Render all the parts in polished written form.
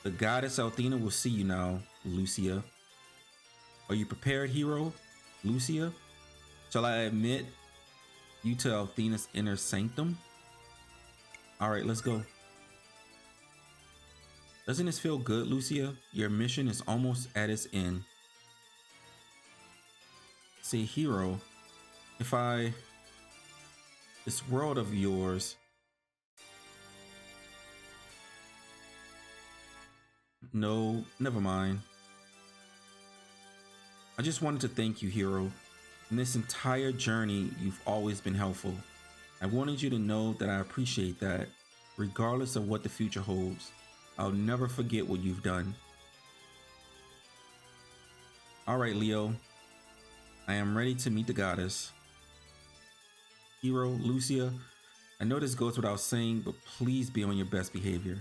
The goddess Athena will see you now, Lucia. Are you prepared, Hiro? Lucia? Shall I admit you to Athena's inner sanctum? Alright, let's go. Doesn't this feel good, Lucia? Your mission is almost at its end. Say, Hiro, this world of yours, no, never mind. I just wanted to thank you, Hiro. In this entire journey, you've always been helpful. I wanted you to know that I appreciate that, regardless of what the future holds. I'll never forget what you've done. All right, Leo. I am ready to meet the goddess. Hiro, Lucia, I know this goes without saying, but please be on your best behavior.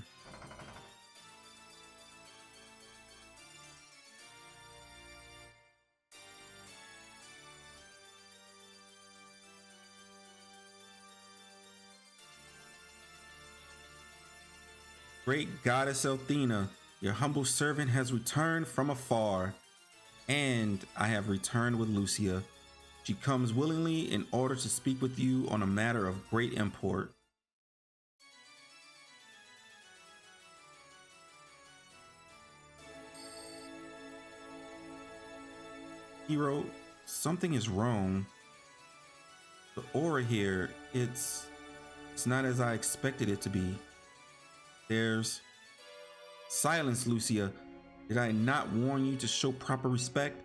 Great goddess Athena, your humble servant has returned from afar, and I have returned with Lucia. She comes willingly in order to speak with you on a matter of great import. Hiro, something is wrong. The aura here, it's not as I expected it to be. There's silence, Lucia. Did I not warn you to show proper respect?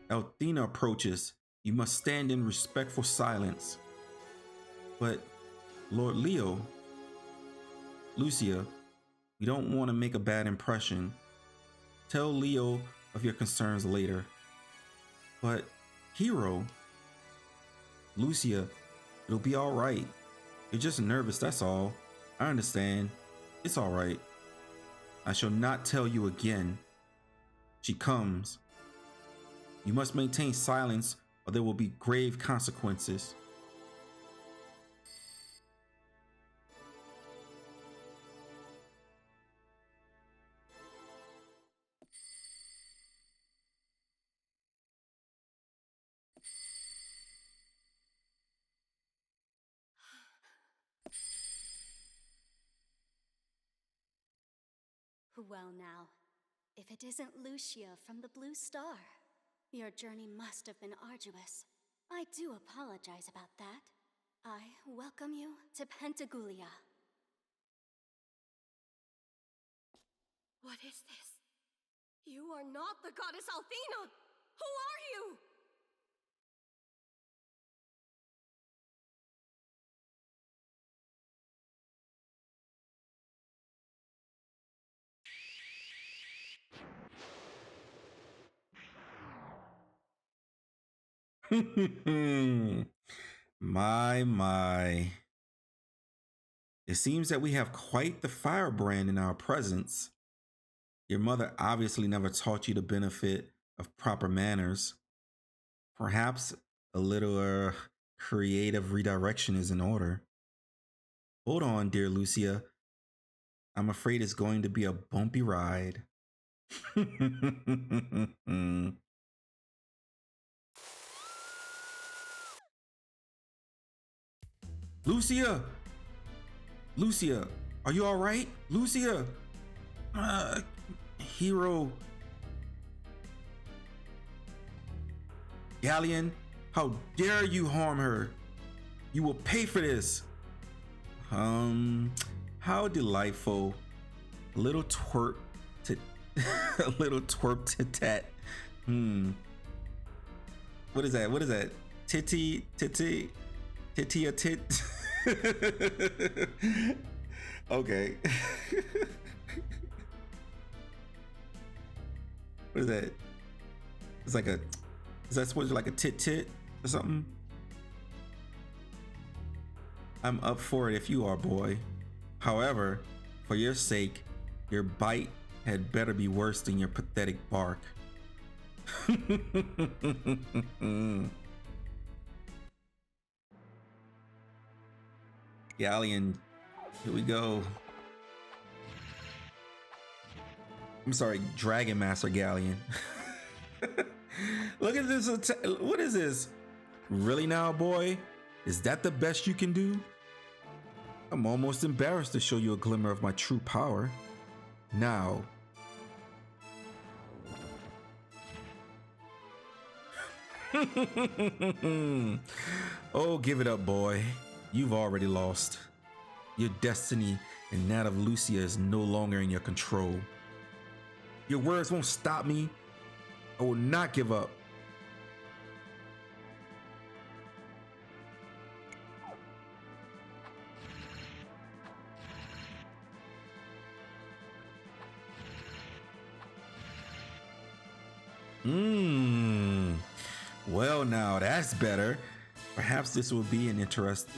Athena approaches. You must stand in respectful silence. But, Lord Leo, Lucia, we don't want to make a bad impression. Tell Leo of your concerns later. But, Hiro, Lucia, it'll be all right. You're just nervous, that's all. I understand. It's all right. I shall not tell you again. She comes. You must maintain silence or there will be grave consequences. Well now, if it isn't Lucia from the Blue Star, your journey must have been arduous. I do apologize about that. I welcome you to Pentagoulia. What is this? You are not the goddess Athena! Who are you? My. It seems that we have quite the firebrand in our presence. Your mother obviously never taught you the benefit of proper manners. Perhaps a little creative redirection is in order. Hold on, dear Lucia. I'm afraid it's going to be a bumpy ride. Lucia! Lucia, are you all right? Lucia! Hiro. Galleon, how dare you harm her? You will pay for this. How delightful. A little twerp to a little twerp to tat. What is that? What is that? Titty a tit. Okay. What is that? It's like a, is that supposed to be like a tit or something? I'm up for it if you are, boy. However, for your sake, your bite had better be worse than your pathetic bark. Galleon, here we go. I'm sorry, Dragon Master Galleon. Look at this. What is this? Really now, boy? Is that the best you can do? I'm almost embarrassed to show you a glimmer of my true power. Now. Oh, give it up, boy. You've already lost. Your destiny and that of Lucia is no longer in your control. Your words won't stop me. I will not give up. Well, now that's better. Perhaps this will be interesting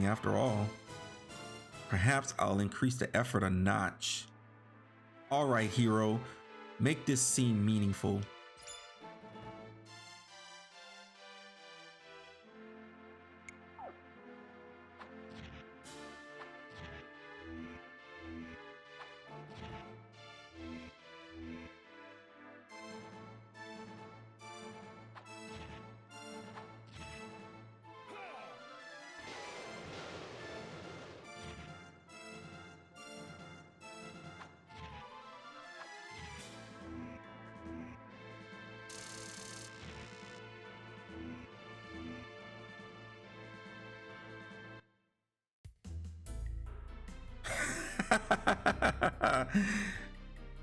after all. Perhaps I'll increase the effort a notch. All right, Hiro, make this scene meaningful.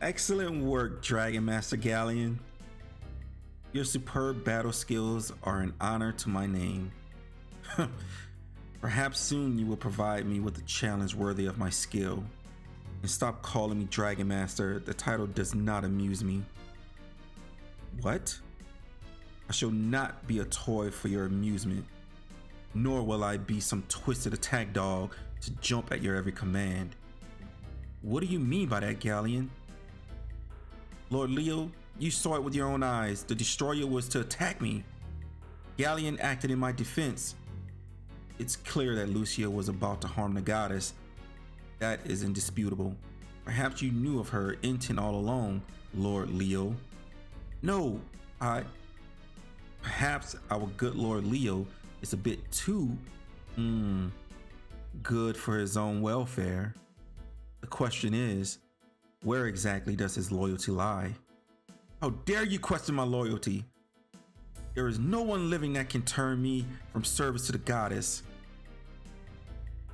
Excellent work, Dragon Master Galleon. Your superb battle skills are an honor to my name. Perhaps soon you will provide me with a challenge worthy of my skill. And stop calling me Dragon Master. The title does not amuse me. What? I shall not be a toy for your amusement. Nor will I be some twisted attack dog to jump at your every command. What do you mean by that, Galleon? Lord Leo, you saw it with your own eyes. The destroyer was to attack me. Galleon acted in my defense. It's clear that Lucia was about to harm the goddess. That is indisputable. Perhaps you knew of her intent all along, Lord Leo. No, perhaps our good Lord Leo is a bit too, good for his own welfare. The question is, where exactly does his loyalty lie? How dare you question my loyalty? There is no one living that can turn me from service to the goddess.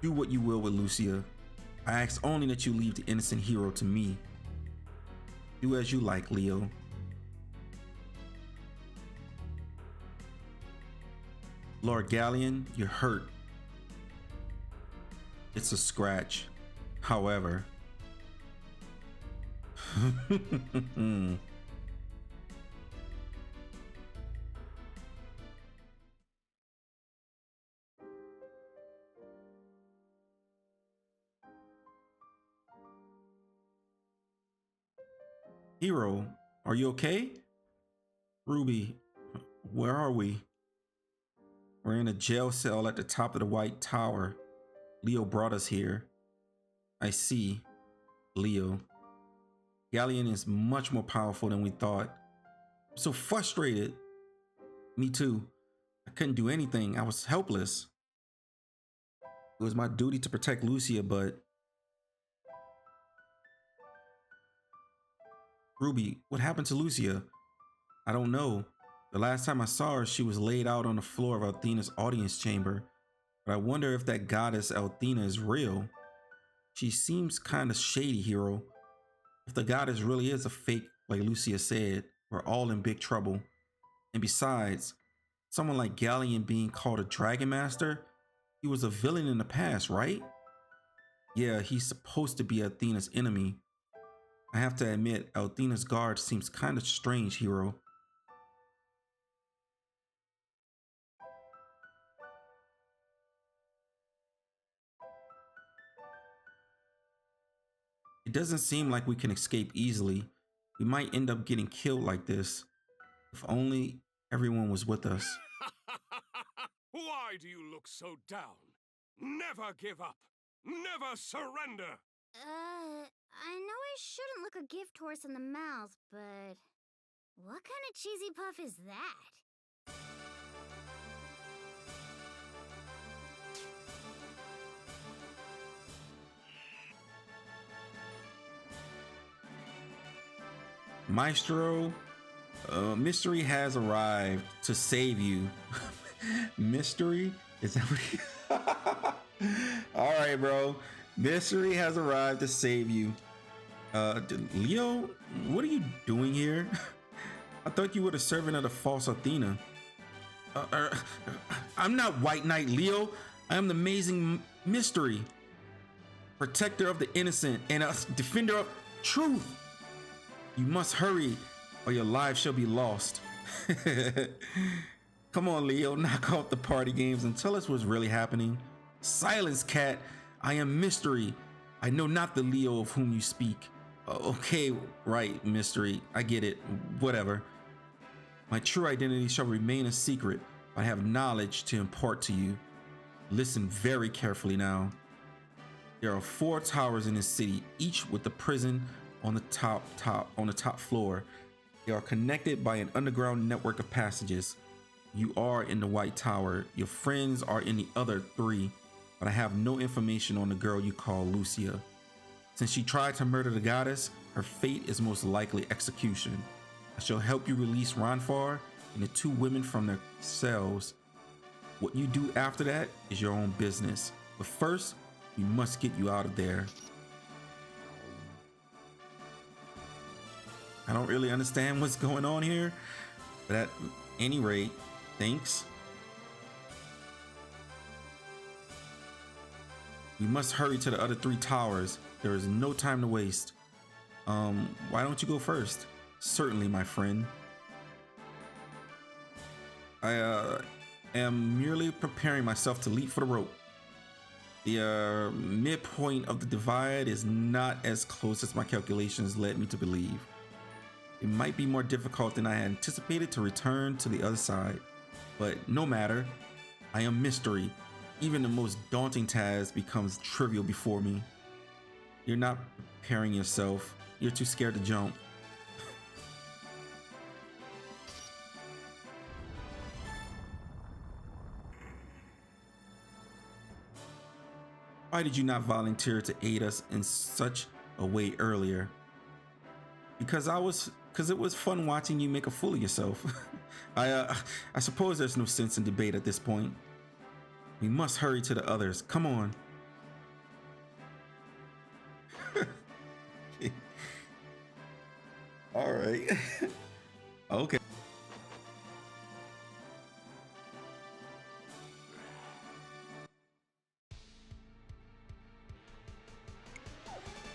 Do what you will with Lucia. I ask only that you leave the innocent Hiro to me. Do as you like, Leo. Lord Galleon, you're hurt. It's a scratch. However, Hiro, are you okay? Ruby, where are we? We're in a jail cell at the top of the White Tower. Leo brought us here. I see, Leo. Galleon is much more powerful than we thought. I'm so frustrated. Me too. I couldn't do anything. I was helpless. It was my duty to protect Lucia, but... Ruby, what happened to Lucia? I don't know. The last time I saw her, she was laid out on the floor of Althena's audience chamber. But I wonder if that goddess Althena is real. She seems kind of shady, Hiro. If the goddess really is a fake, like Lucia said, we're all in big trouble. And besides, someone like Galleon being called a Dragon Master, he was a villain in the past, right? Yeah, he's supposed to be Athena's enemy. I have to admit, Althena's guard seems kind of strange, Hiro. It doesn't seem like we can escape easily. We might end up getting killed like this. If only everyone was with us. Why do you look so down? Never give up. Never surrender. I know I shouldn't look a gift horse in the mouth, but what kind of cheesy puff is that? Maestro, Mystery has arrived to save you. Mystery? Is that what All right, bro. Mystery has arrived to save you. Leo, what are you doing here? I thought you were the servant of the false Athena. I'm not White Knight Leo. I am the amazing Mystery, protector of the innocent and a defender of truth. You must hurry or your lives shall be lost. Come on, Leo, knock off the party games and tell us what's really happening. Silence, cat. I am Mystery. I know not the Leo of whom you speak. Okay, right, Mystery. I get it. Whatever. My true identity shall remain a secret, but I have knowledge to impart to you. Listen very carefully now. There are 4 towers in this city, each with a prison on the top floor. They are connected by an underground network of passages. You are in the White Tower. Your friends are in the other 3, but I have no information on the girl you call Lucia. Since she tried to murder the goddess, her fate is most likely execution. I shall help you release Ranfar and the 2 women from their cells. What you do after that is your own business. But first, we must get you out of there. I don't really understand what's going on here, but at any rate, thanks. We must hurry to the other 3 towers. There is no time to waste. Why don't you go first? Certainly, my friend. I am merely preparing myself to leap for the rope. The midpoint of the divide is not as close as my calculations led me to believe. It might be more difficult than I had anticipated to return to the other side, but no matter. I am Mystery. Even the most daunting task becomes trivial before me. You're not preparing yourself. You're too scared to jump. Why did you not volunteer to aid us in such a way earlier? Because it was fun watching you make a fool of yourself. I suppose there's no sense in debate at this point. We must hurry to the others. Come on. All right. Okay.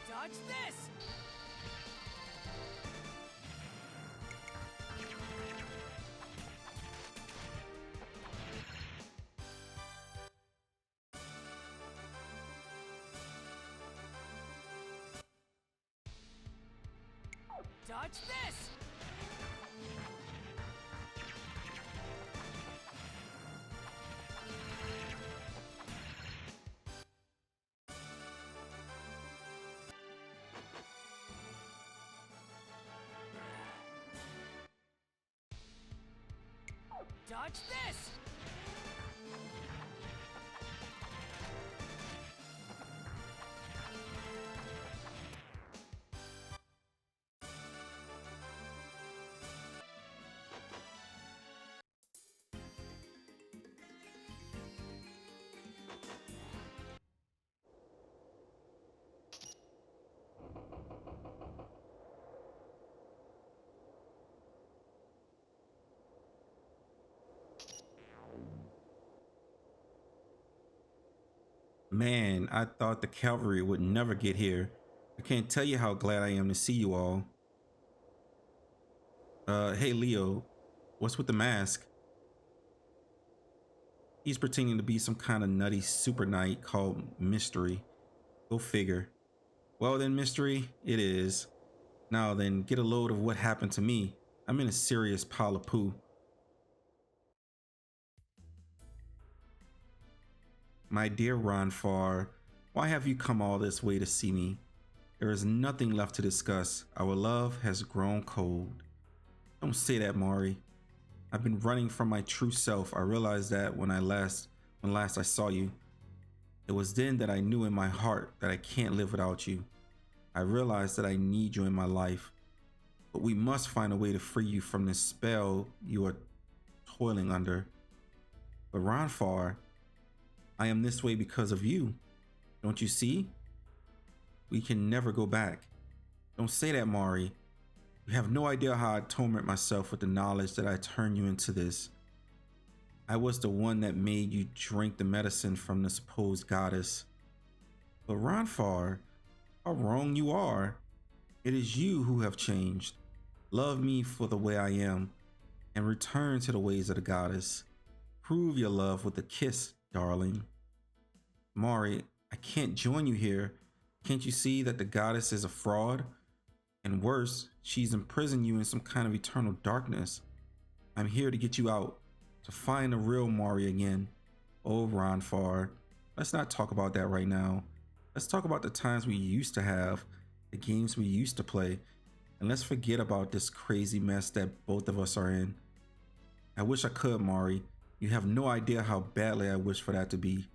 Dodge this! Dodge this! Dodge this! Man, I thought the cavalry would never get here. I can't tell you how glad I am to see you all. Hey Leo, what's with the mask? He's pretending to be some kind of nutty super knight called Mystery. Go figure. Well then, Mystery, it is. Now then, get a load of what happened to me. I'm in a serious pile of poo. My dear Ranfar, why have you come all this way to see me? There is nothing left to discuss. Our love has grown cold. Don't say that, Mari. I've been running from my true self. I realized that when last I saw you. It was then that I knew in my heart that I can't live without you. I realized that I need you in my life. But we must find a way to free you from this spell you are toiling under. But Ronfar, I am this way because of you. Don't you see? We can never go back. Don't say that, Mari. You have no idea how I torment myself with the knowledge that I turned you into this. I was the one that made you drink the medicine from the supposed goddess. But Ronfar, how wrong you are. It is you who have changed. Love me for the way I am and return to the ways of the goddess. Prove your love with a kiss, darling. Mari, I can't join you here. Can't you see that the goddess is a fraud? And worse, she's imprisoned you in some kind of eternal darkness. I'm here to get you out, to find the real Mari again. Oh, Ronfar, let's not talk about that right now. Let's talk about the times we used to have, the games we used to play, and let's forget about this crazy mess that both of us are in. I wish I could, Mari. You have no idea how badly I wish for that to be.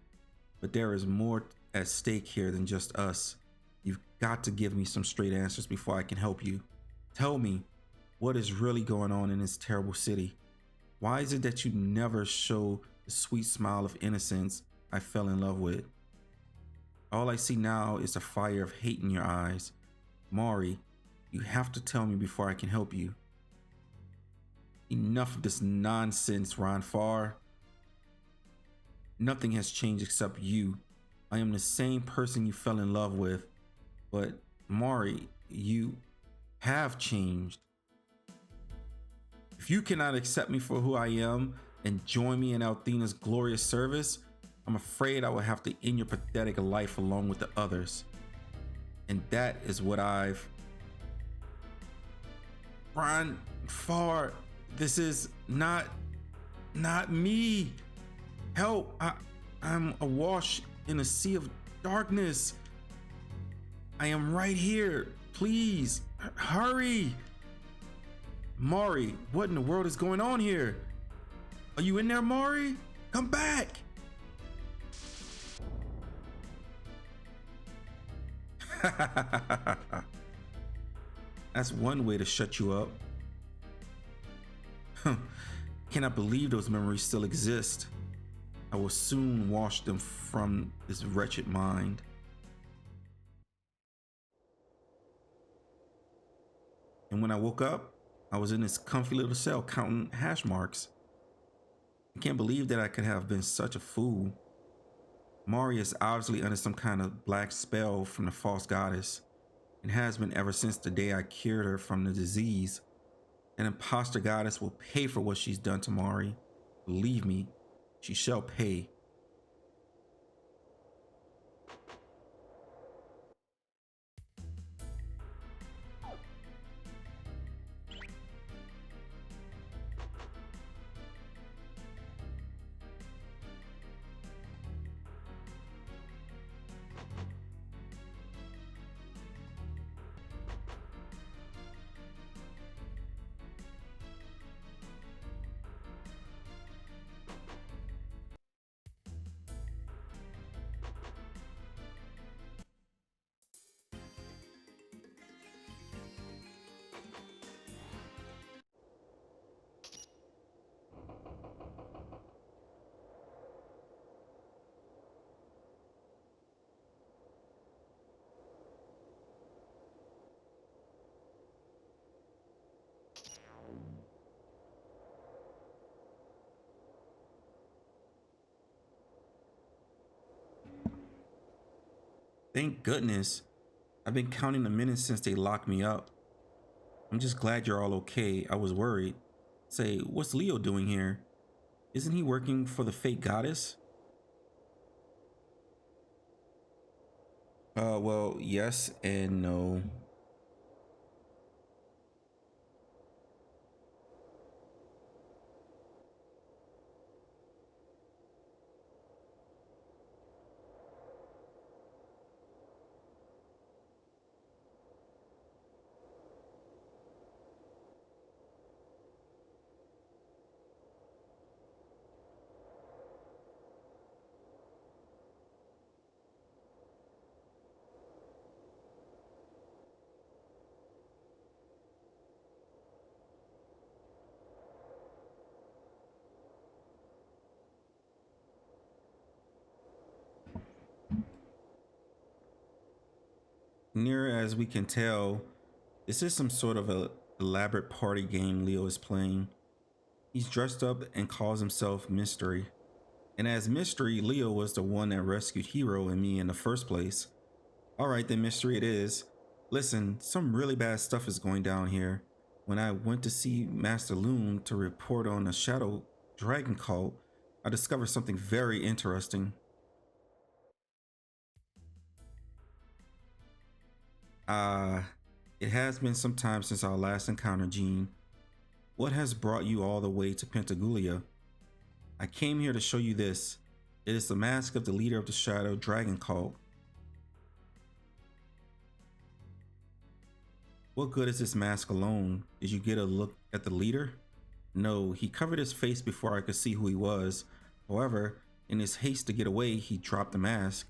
But there is more at stake here than just us. You've got to give me some straight answers before I can help you. Tell me, what is really going on in this terrible city? Why is it that you never show the sweet smile of innocence I fell in love with? All I see now is a fire of hate in your eyes. Mari, you have to tell me before I can help you. Enough of this nonsense, Ronfar. Nothing has changed except you. I am the same person you fell in love with. But Mari, you have changed. If you cannot accept me for who I am and join me in Althena's glorious service, I'm afraid I will have to end your pathetic life along with the others. And that is what Ronfar, this is not me. Help, I'm awash in a sea of darkness. I am right here. Please, hurry. Mari, what in the world is going on here? Are you in there, Mari? Come back. That's one way to shut you up. Cannot believe those memories still exist. I will soon wash them from this wretched mind. And when I woke up, I was in this comfy little cell counting hash marks. I can't believe that I could have been such a fool. Mari is obviously under some kind of black spell from the false goddess and has been ever since the day I cured her from the disease. An imposter goddess will pay for what she's done to Mari. Believe me, she shall pay. Thank goodness. I've been counting the minutes since they locked me up. I'm just glad you're all okay. I was worried. Say, what's Leo doing here? Isn't he working for the fake goddess? Well, yes and no. near as we can tell, this is some sort of a elaborate party game Leo is playing. He's dressed up and calls himself Mystery. And as Mystery, Leo was the one that rescued Hiro and me in the first place. Alright then, Mystery it is. Listen, some really bad stuff is going down here. When I went to see Master Loon to report on the Shadow Dragon cult, I discovered something very interesting. It has been some time since our last encounter, Jean. What has brought you all the way to Pentagoulia? I came here to show you this. It is the mask of the leader of the Shadow Dragon cult. What good is this mask alone? Did you get a look at the leader? No, he covered his face before I could see who he was. However, in his haste to get away, he dropped the mask.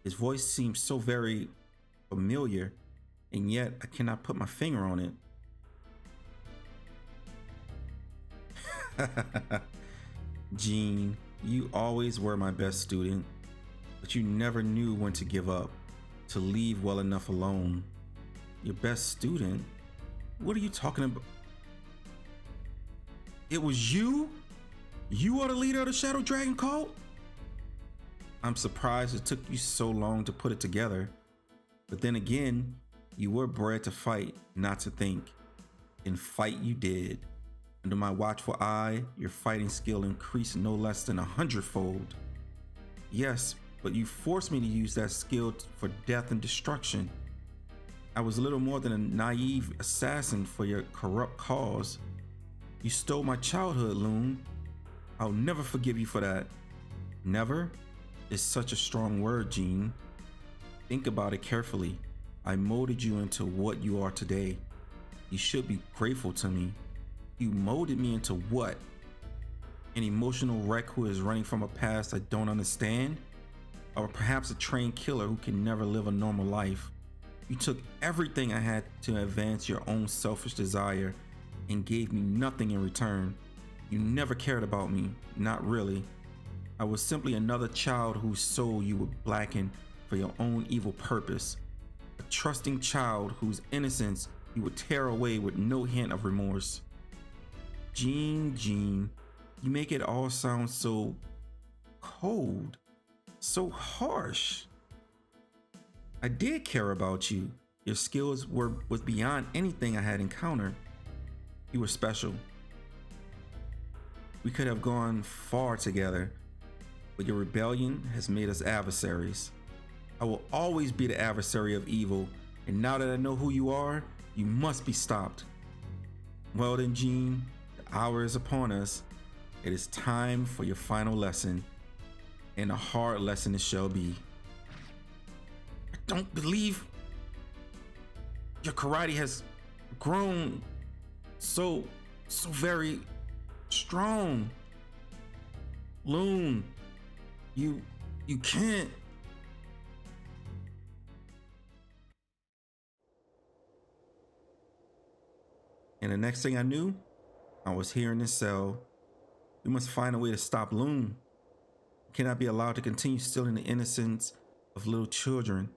His voice seems so very familiar, and yet I cannot put my finger on it. Jean, you always were my best student, but you never knew when to give up, to leave well enough alone. Your best student? What are you talking about? It was you? You are the leader of the Shadow Dragon cult? I'm surprised it took you so long to put it together. But then again, you were bred to fight, not to think. And fight you did. Under my watchful eye, your fighting skill increased no less than 100-fold. Yes, but you forced me to use that skill for death and destruction. I was little more than a naive assassin for your corrupt cause. You stole my childhood, Loon. I'll never forgive you for that. Never is such a strong word, Jean. Think about it carefully. I molded you into what you are today. You should be grateful to me. You molded me into what? An emotional wreck who is running from a past I don't understand? Or perhaps a trained killer who can never live a normal life? You took everything I had to advance your own selfish desire and gave me nothing in return. You never cared about me, not really. I was simply another child whose soul you would blacken for your own evil purpose. A trusting child whose innocence you would tear away with no hint of remorse. Jean, you make it all sound so cold, so harsh. I did care about you. Your skills was beyond anything I had encountered. You were special. We could have gone far together, but your rebellion has made us adversaries. I will always be the adversary of evil, and now that I know who you are, you must be stopped. Well then, Jean, the hour is upon us. It is time for your final lesson, and a hard lesson it shall be. I don't believe your karate has grown so very strong. Loon, you can't. And the next thing I knew, I was here in this cell. We must find a way to stop Loon. He cannot be allowed to continue stealing the innocence of little children.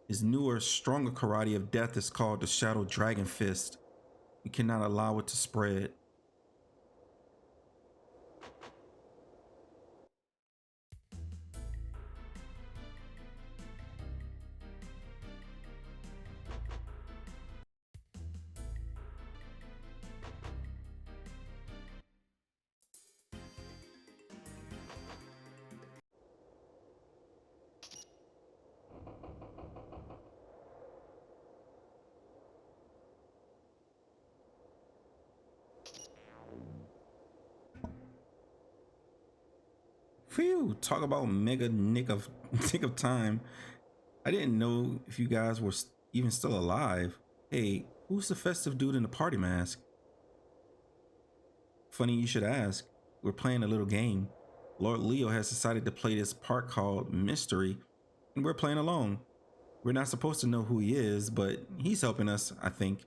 His newer, stronger karate of death is called the Shadow Dragon Fist. We cannot allow it to spread. Phew, talk about mega nick of time. I didn't know if you guys were even still alive. Hey, who's the festive dude in the party mask? Funny you should ask. We're playing a little game. Lord Leo has decided to play this part called Mystery, and we're playing along. We're not supposed to know who he is, but he's helping us, I think.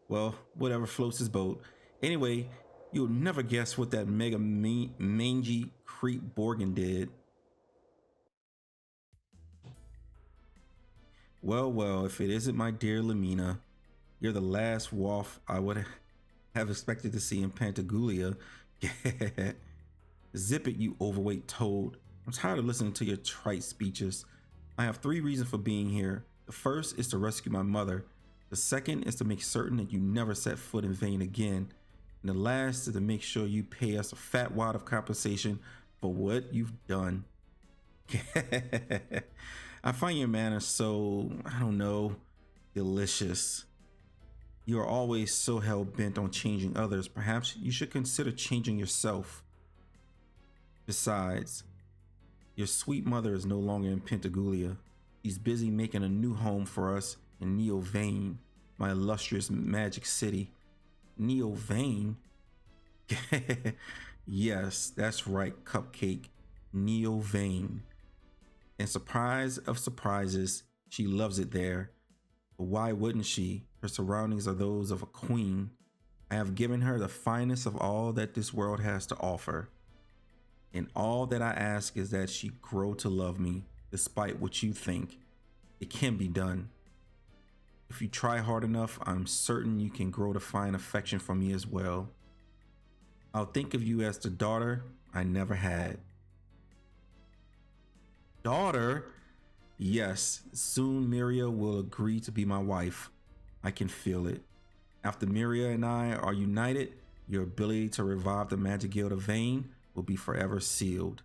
Well, whatever floats his boat. Anyway, you'll never guess what that mega mangy creep Borgin did. Well, well, if it isn't my dear Lamina, you're the last waif I would have expected to see in Pantagulia. Zip it, you overweight toad. I'm tired of listening to your trite speeches. I have 3 reasons for being here. The first is to rescue my mother. The second is to make certain that you never set foot in Vane again. And the last is to make sure you pay us a fat wad of compensation for what you've done. I find your manners so, I don't know, delicious. You are always so hell-bent on changing others. Perhaps you should consider changing yourself. Besides, your sweet mother is no longer in Pentagulia. She's busy making a new home for us in Neo Vane, my illustrious magic city. Neo Vane? Yes, that's right, Cupcake. Neo Vane. And surprise of surprises, she loves it there. But why wouldn't she? Her surroundings are those of a queen. I have given her the finest of all that this world has to offer. And all that I ask is that she grow to love me, despite what you think. It can be done. If you try hard enough, I'm certain you can grow to find affection for me as well. I'll think of you as the daughter I never had. Daughter? Yes, soon Miria will agree to be my wife. I can feel it. After Miria and I are united, your ability to revive the Magic Guild of Vane will be forever sealed.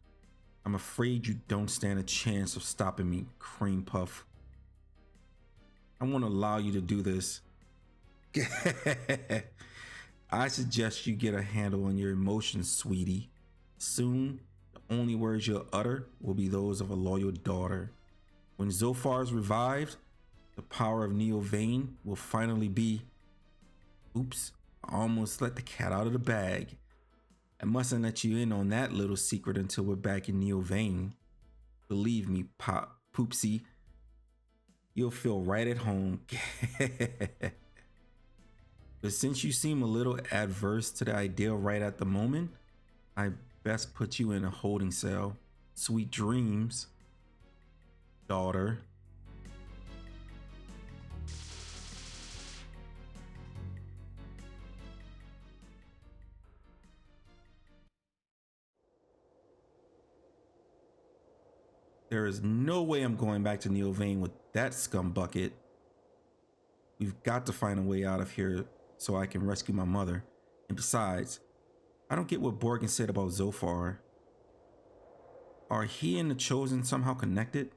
I'm afraid you don't stand a chance of stopping me, Cream Puff. I won't allow you to do this. I suggest you get a handle on your emotions, sweetie. Soon, the only words you'll utter will be those of a loyal daughter. When Zophar is revived, the power of Neo Vane will finally be... Oops, I almost let the cat out of the bag. I mustn't let you in on that little secret until we're back in Neo Vane. Believe me, Poopsie, you'll feel right at home. But since you seem a little adverse to the idea right at the moment, I best put you in a holding cell. Sweet dreams, daughter. There is no way I'm going back to Neo Vane with that scumbucket. We've got to find a way out of here so I can rescue my mother. And besides, I don't get what Borgin said about Zophar. Are he and the Chosen somehow connected?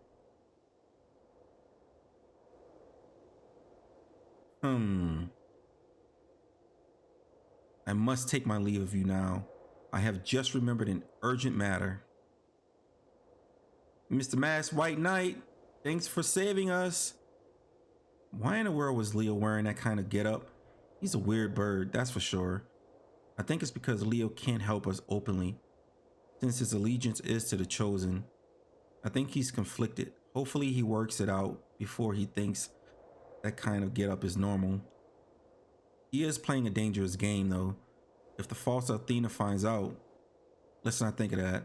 I must take my leave of you now. I have just remembered an urgent matter. Mr. Masked White Knight, thanks for saving us. Why in the world was Leo wearing that kind of getup? He's a weird bird, that's for sure. I think it's because Leo can't help us openly, since his allegiance is to the Chosen. I think he's conflicted. Hopefully he works it out before he thinks that kind of getup is normal. He is playing a dangerous game though. If the false Athena finds out, let's not think of that.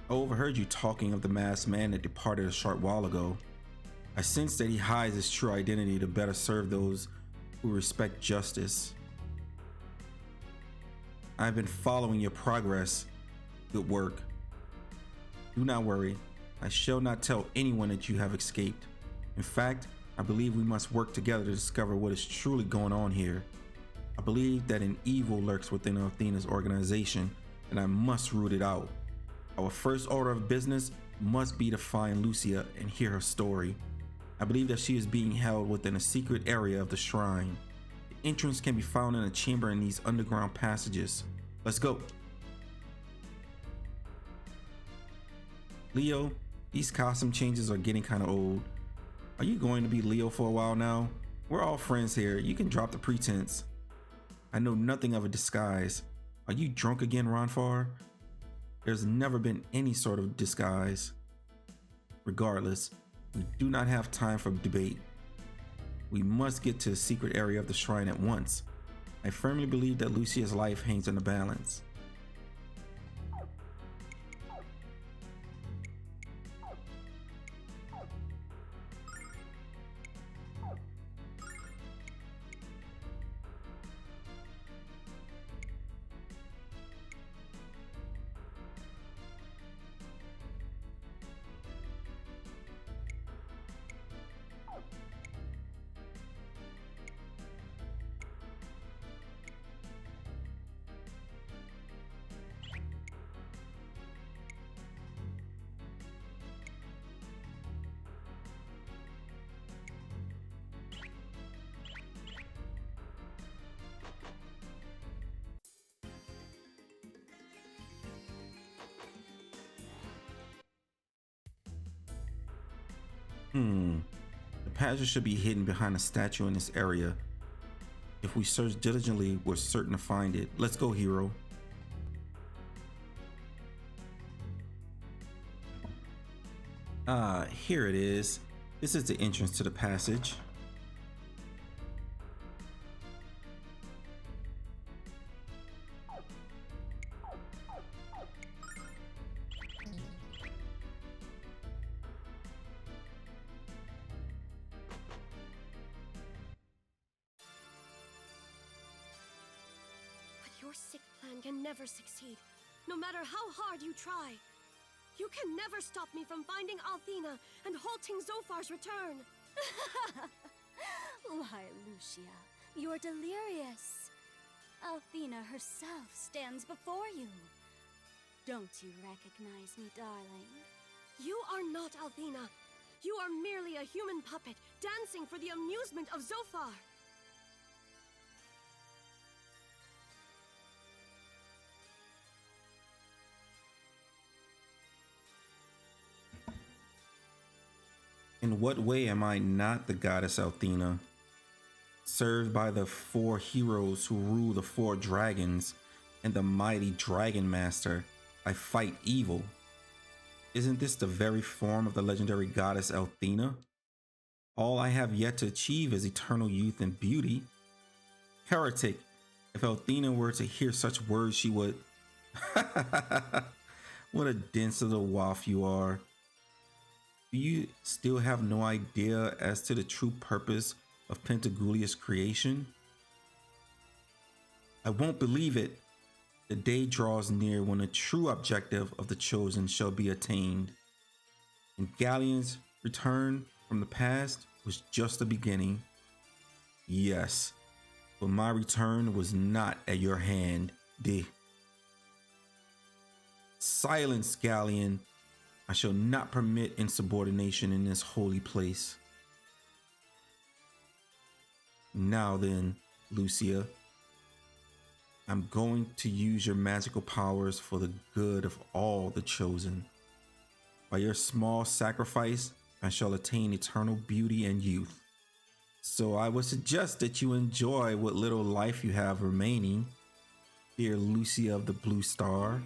I overheard you talking of the masked man that departed a short while ago. I sense that he hides his true identity to better serve those who respect justice. I've been following your progress. Good work. Do not worry. I shall not tell anyone that you have escaped. In fact, I believe we must work together to discover what is truly going on here. I believe that an evil lurks within Athena's organization, and I must root it out. Our first order of business must be to find Lucia and hear her story. I believe that she is being held within a secret area of the shrine. The entrance can be found in a chamber in these underground passages. Let's go. Leo, these costume changes are getting kind of old. Are you going to be Leo for a while now? We're all friends here. You can drop the pretense. I know nothing of a disguise. Are you drunk again, Ronfar? There's never been any sort of disguise. Regardless, we do not have time for debate. We must get to the secret area of the shrine at once. I firmly believe that Lucia's life hangs in the balance. The passage should be hidden behind a statue in this area. If we search diligently, we're certain to find it. Let's go, Hiro. Here it is. This is the entrance to the passage. Your sick plan can never succeed, no matter how hard you try. You can never stop me from finding Althena and halting Zophar's return. Why, Lucia, you're delirious. Althena herself stands before you. Don't you recognize me, darling? You are not Althena. You are merely a human puppet dancing for the amusement of Zophar. In what way am I not the goddess Althena? Served by the 4 heroes who rule the 4 dragons and the mighty Dragon Master, I fight evil. Isn't this the very form of the legendary goddess Althena? All I have yet to achieve is eternal youth and beauty. Heretic, if Althena were to hear such words, she would... What a dense little waff you are. Do you still have no idea as to the true purpose of Pentagulia's creation? I won't believe it. The day draws near when the true objective of the chosen shall be attained. And Galleon's return from the past was just the beginning. Yes, but my return was not at your hand, Silence, Galleon. I shall not permit insubordination in this holy place. Now then, Lucia, I'm going to use your magical powers for the good of all the chosen. By your small sacrifice, I shall attain eternal beauty and youth. So I would suggest that you enjoy what little life you have remaining, dear Lucia of the Blue Star.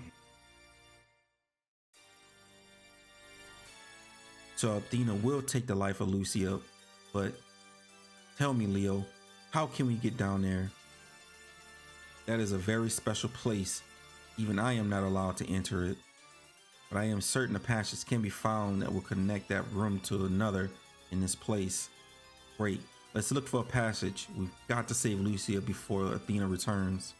So Althena will take the life of Lucia, but tell me, Leo, how can we get down there? That is a very special place. Even I am not allowed to enter it. But I am certain a passage can be found that will connect that room to another in this place. Great. Let's look for a passage. We've got to save Lucia before Athena returns.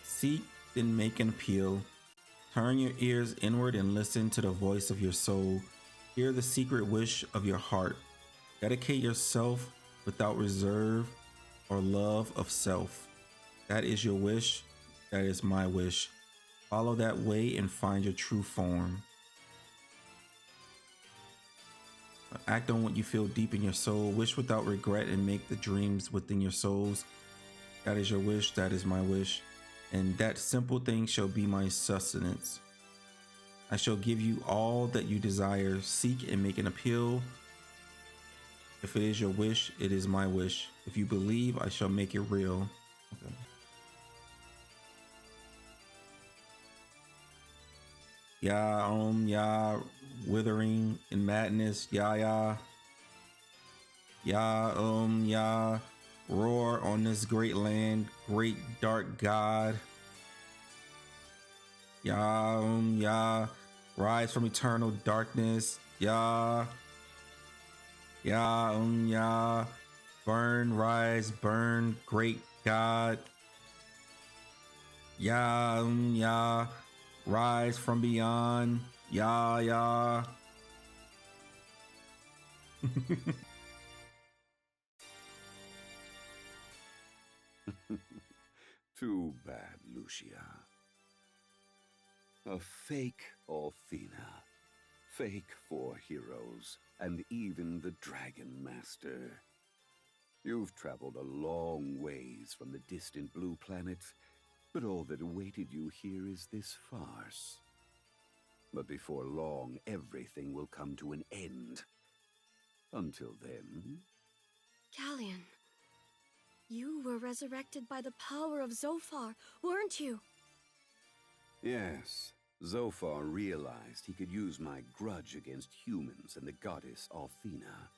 Seek, then make an appeal. Turn your ears inward and listen to the voice of your soul. Hear the secret wish of your heart. Dedicate yourself without reserve or love of self. That is your wish. That is my wish. Follow that way and find your true form. Act on what you feel deep in your soul. Wish without regret and make the dreams within your souls. That is your wish. That is my wish. And that simple thing shall be my sustenance. I shall give you all that you desire. Seek and make an appeal. If it is your wish, it is my wish. If you believe, I shall make it real. Okay. Ya, withering in madness, ya, ya, roar on this great land, great dark god. Ya, rise from eternal darkness, ya, ya, burn, rise, burn, great god. Ya, rise from beyond, ya. Too bad, Lucia. A fake Althena. Fake for heroes, and even the Dragon Master. You've traveled a long ways from the distant blue planet, but all that awaited you here is this farce. But before long, everything will come to an end. Until then... Galleon, you were resurrected by the power of Zophar, weren't you? Yes, Zophar realized he could use my grudge against humans and the goddess Althena.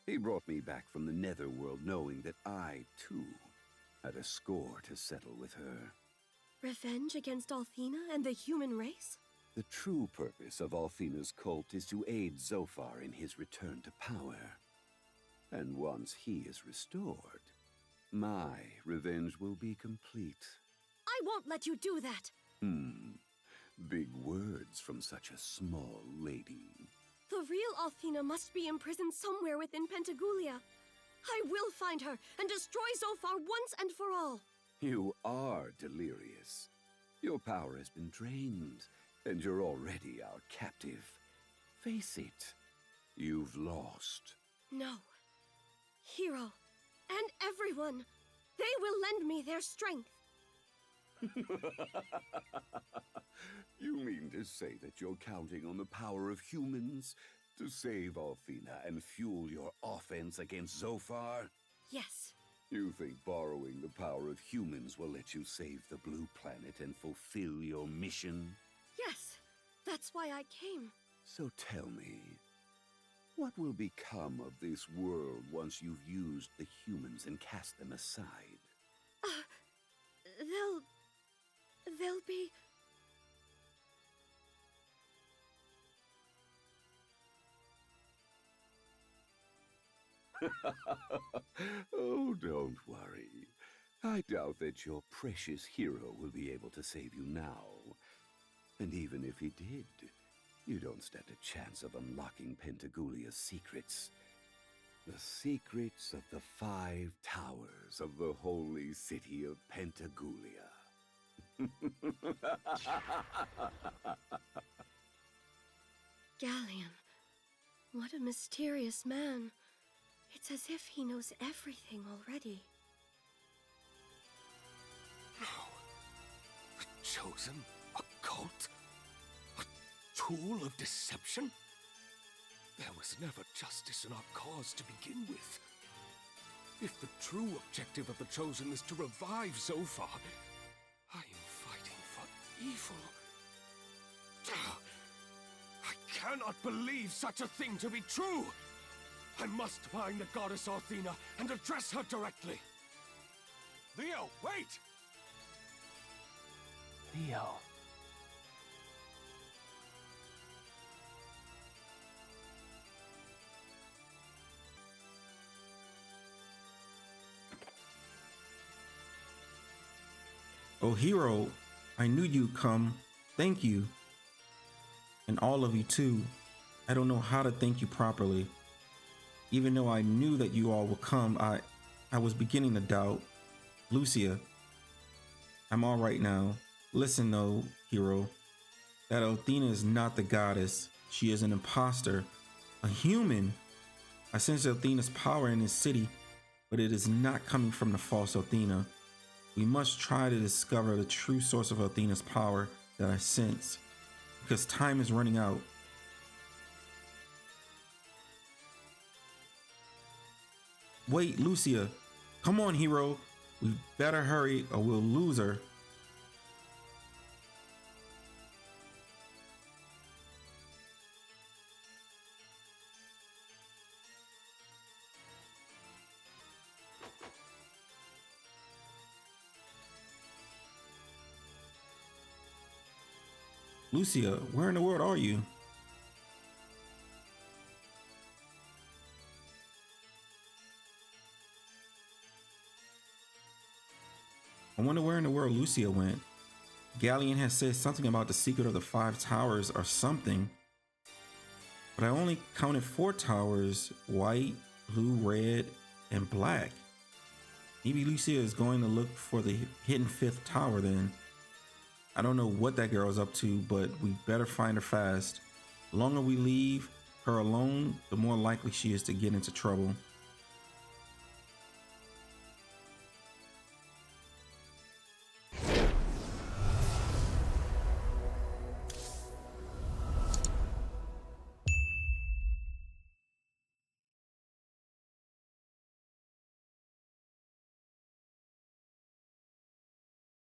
He brought me back from the netherworld knowing that I, too, had a score to settle with her. Revenge against Althena and the human race? The true purpose of Althena's cult is to aid Zophar in his return to power. And once he is restored, my revenge will be complete. I won't let you do that! Big words from such a small lady. The real Althena must be imprisoned somewhere within Pentagoulia. I will find her and destroy Zophar once and for all. You are delirious. Your power has been drained, and you're already our captive. Face it, you've lost. No. Hiro, and everyone, they will lend me their strength. You mean to say that you're counting on the power of humans to save Althena and fuel your offense against Zophar? Yes. You think borrowing the power of humans will let you save the blue planet and fulfill your mission? Yes, that's why I came. So tell me, what will become of this world once you've used the humans and cast them aside? They'll be... Oh, don't worry. I doubt that your precious Hiro will be able to save you now. And even if he did, you don't stand a chance of unlocking Pentagoulia's secrets. The secrets of the 5 towers of the holy city of Pentagoulia. Galleon, what a mysterious man. It's as if he knows everything already. No. The Chosen? A cult? A tool of deception? There was never justice in our cause to begin with. If the true objective of the Chosen is to revive Zophar, I am fighting for evil. I cannot believe such a thing to be true! I must find the goddess Althena and address her directly! Leo, wait! Leo. Oh, Hiro, I knew you'd come. Thank you. And all of you too. I don't know how to thank you properly. Even though I knew that you all would come, I was beginning to doubt. Lucia, I'm all right now. Listen though, Hiro, that Althena is not the goddess. She is an imposter, a human. I sense Althena's power in this city, but it is not coming from the false Althena. We must try to discover the true source of Althena's power that I sense, because time is running out. Wait, Lucia. Come on, Hiro. We better hurry or we'll lose her. Lucia, where in the world are you? I wonder where in the world Lucia went. Galleon has said something about the secret of the 5 towers or something, but I only counted 4 towers: white, blue, red, and black. Maybe Lucia is going to look for the hidden 5th tower then. I don't know what that girl is up to, but we better find her fast. The longer we leave her alone, the more likely she is to get into trouble.